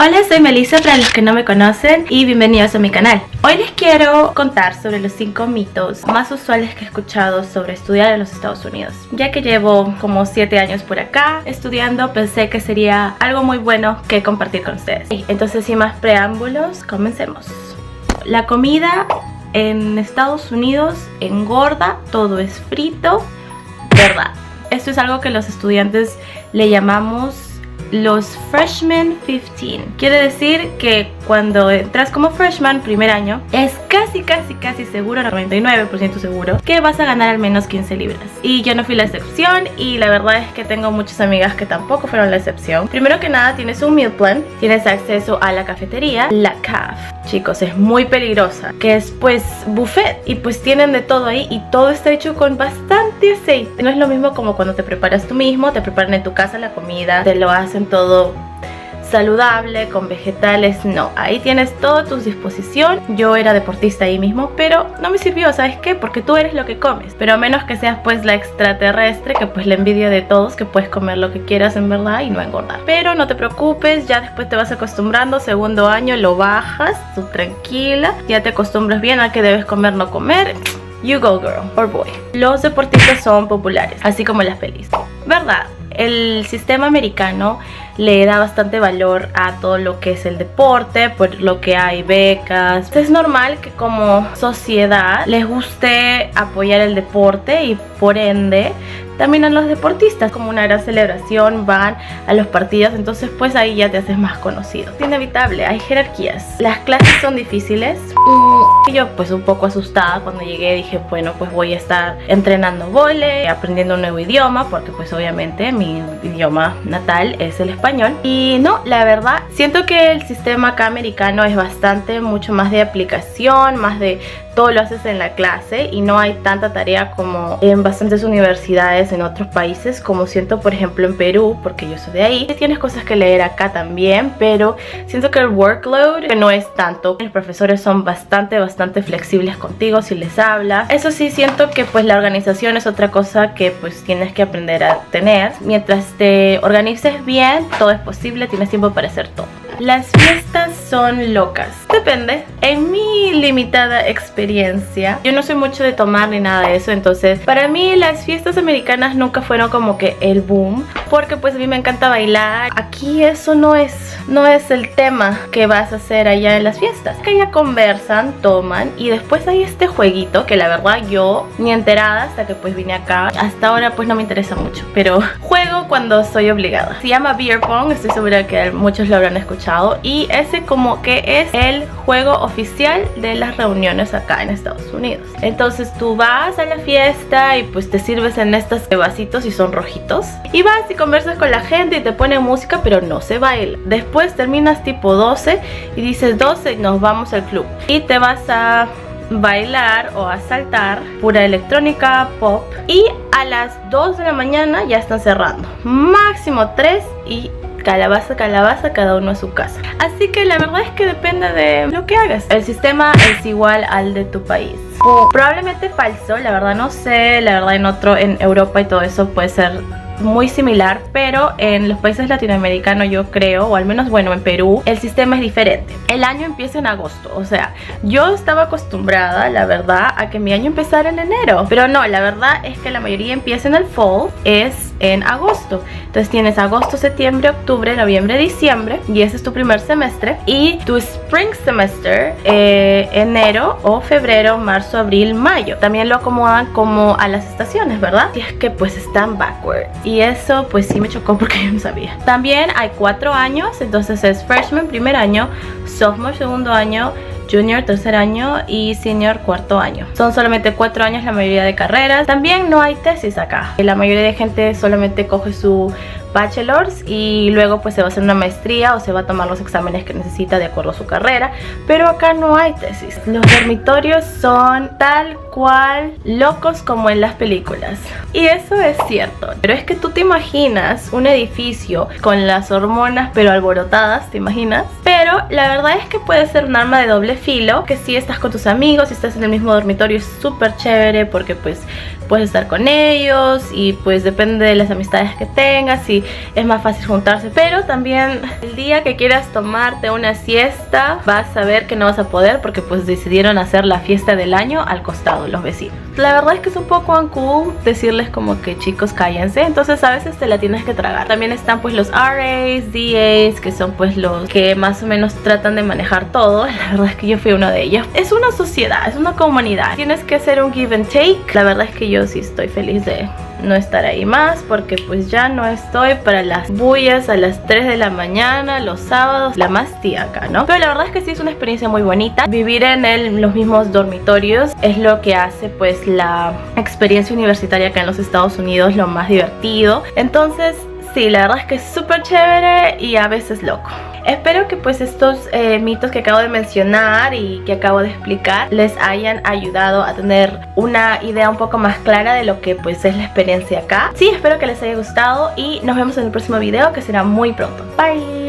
Hola, soy Melissa para los que no me conocen y bienvenidos a mi canal. Hoy les quiero contar sobre los 5 mitos más usuales que he escuchado sobre estudiar en los Estados Unidos. Ya que llevo como 7 años por acá estudiando, pensé que sería algo muy bueno que compartir con ustedes. Entonces, sin más preámbulos, comencemos. La comida en Estados Unidos engorda, todo es frito, ¿verdad? Esto es algo que los estudiantes le llamamos los Freshman 15. Quiere decir que cuando entras como freshman, primer año, es casi seguro, 99% seguro, que vas a ganar al menos 15 libras. Y yo no fui la excepción, y la verdad es que tengo muchas amigas que tampoco fueron la excepción. Primero que nada, tienes un meal plan, tienes acceso a la cafetería, la CAF. Chicos, es muy peligrosa, que es pues buffet, y pues tienen de todo ahí, y todo está hecho con bastante aceite. No es lo mismo como cuando te preparas tú mismo, te preparan en tu casa la comida, te lo hacen todo saludable, con vegetales. No, ahí tienes todo a tu disposición. Yo era deportista ahí mismo, pero no me sirvió, ¿sabes qué? Porque tú eres lo que comes. Pero a menos que seas pues la extraterrestre, que pues la envidia de todos, que puedes comer lo que quieras en verdad y no engordar. Pero no te preocupes, ya después te vas acostumbrando. Segundo año lo bajas, tú tranquila, ya te acostumbras bien a que debes comer, no comer. You go girl or boy. Los deportistas son populares, así como las pelis, ¿verdad? El sistema americano le da bastante valor a todo lo que es el deporte, por lo que hay becas. Es normal que como sociedad les guste apoyar el deporte y por ende también a los deportistas. Como una gran celebración, van a los partidos, entonces pues ahí ya te haces más conocido. Es inevitable, hay jerarquías. Las clases son difíciles. Yo pues un poco asustada cuando llegué, dije bueno, pues voy a estar entrenando vóley, aprendiendo un nuevo idioma, porque pues obviamente mi idioma natal es el español. Y no, la verdad, siento que el sistema acá americano es mucho más de aplicación, más de todo lo haces en la clase y no hay tanta tarea como en bastantes universidades en otros países, como siento por ejemplo en Perú, porque yo soy de ahí. Tienes cosas que leer acá también, pero siento que el workload no es tanto. Los profesores son bastante flexibles contigo si les hablas. Eso sí, siento que pues la organización es otra cosa que pues tienes que aprender a tener. Mientras te organices bien, todo es posible, tienes tiempo para hacer todo. Las fiestas son locas. Depende. En mi limitada experiencia, yo no soy mucho de tomar ni nada de eso, entonces para mí las fiestas americanas nunca fueron como que el boom, porque pues a mí me encanta bailar. Aquí eso no es el tema que vas a hacer allá en las fiestas. Que ya conversan, toman y después hay este jueguito que la verdad yo ni enterada hasta que pues vine acá. Hasta ahora pues no me interesa mucho, pero juego cuando soy obligada. Se llama beer pong, estoy segura que muchos lo habrán escuchado. Y ese como que es el juego oficial de las reuniones acá en Estados Unidos. Entonces tú vas a la fiesta y pues te sirves en estos vasitos y son rojitos. Y vas y conversas con la gente y te ponen música, pero no se baila. Después terminas tipo 12 y dices 12 y nos vamos al club. Y te vas a bailar o a saltar pura electrónica, pop. Y a las 2 de la mañana ya están cerrando. Máximo 3 y calabaza, cada uno a su casa. Así que la verdad es que depende de lo que hagas. El sistema es igual al de tu país. Probablemente falso, la verdad no sé. La verdad en Europa y todo eso puede ser muy similar, pero en los países latinoamericanos yo creo, o al menos bueno en Perú, el sistema es diferente. El año empieza en agosto, o sea, yo estaba acostumbrada, la verdad, a que mi año empezara en enero, pero no, la verdad es que la mayoría empieza en el fall, es en agosto. Entonces tienes agosto, septiembre, octubre, noviembre, diciembre, y ese es tu primer semestre. Y tu spring semester, enero o febrero, marzo, abril, mayo. También lo acomodan como a las estaciones, ¿verdad? Y es que pues están backwards. Y eso pues sí me chocó porque yo no sabía. También hay 4 años, entonces es freshman primer año, sophomore segundo año, junior tercer año y senior cuarto año. Son solamente 4 años la mayoría de carreras. También no hay tesis acá. La mayoría de gente solamente coge su bachelor's y luego pues se va a hacer una maestría o se va a tomar los exámenes que necesita de acuerdo a su carrera, pero acá no hay tesis. Los dormitorios son tal cual locos como en las películas, y eso es cierto, pero es que tú te imaginas un edificio con las hormonas pero alborotadas, ¿te imaginas? Pero la verdad es que puede ser un arma de doble filo, que si estás con tus amigos y estás en el mismo dormitorio es súper chévere porque pues puedes estar con ellos y pues depende de las amistades que tengas y es más fácil juntarse. Pero también el día que quieras tomarte una siesta vas a ver que no vas a poder porque pues decidieron hacer la fiesta del año al costado los vecinos. La verdad es que es un poco uncool decirles como que chicos cállense, entonces a veces te la tienes que tragar. También están pues los RAs, DAs, que son pues los que más o menos tratan de manejar todo. La verdad es que yo fui uno de ellos. Es una sociedad, es una comunidad, tienes que hacer un give and take. La verdad es que yo sí estoy feliz de no estar ahí más porque pues ya no estoy para las bullas a las 3 de la mañana los sábados, la más tía acá, ¿no? Pero la verdad es que sí es una experiencia muy bonita. Vivir en los mismos dormitorios es lo que hace pues la experiencia universitaria acá en los Estados Unidos lo más divertido. Entonces sí, la verdad es que es súper chévere y a veces loco. Espero que pues estos mitos que acabo de mencionar y que acabo de explicar les hayan ayudado a tener una idea un poco más clara de lo que pues es la experiencia acá. Sí, espero que les haya gustado y nos vemos en el próximo video que será muy pronto. Bye.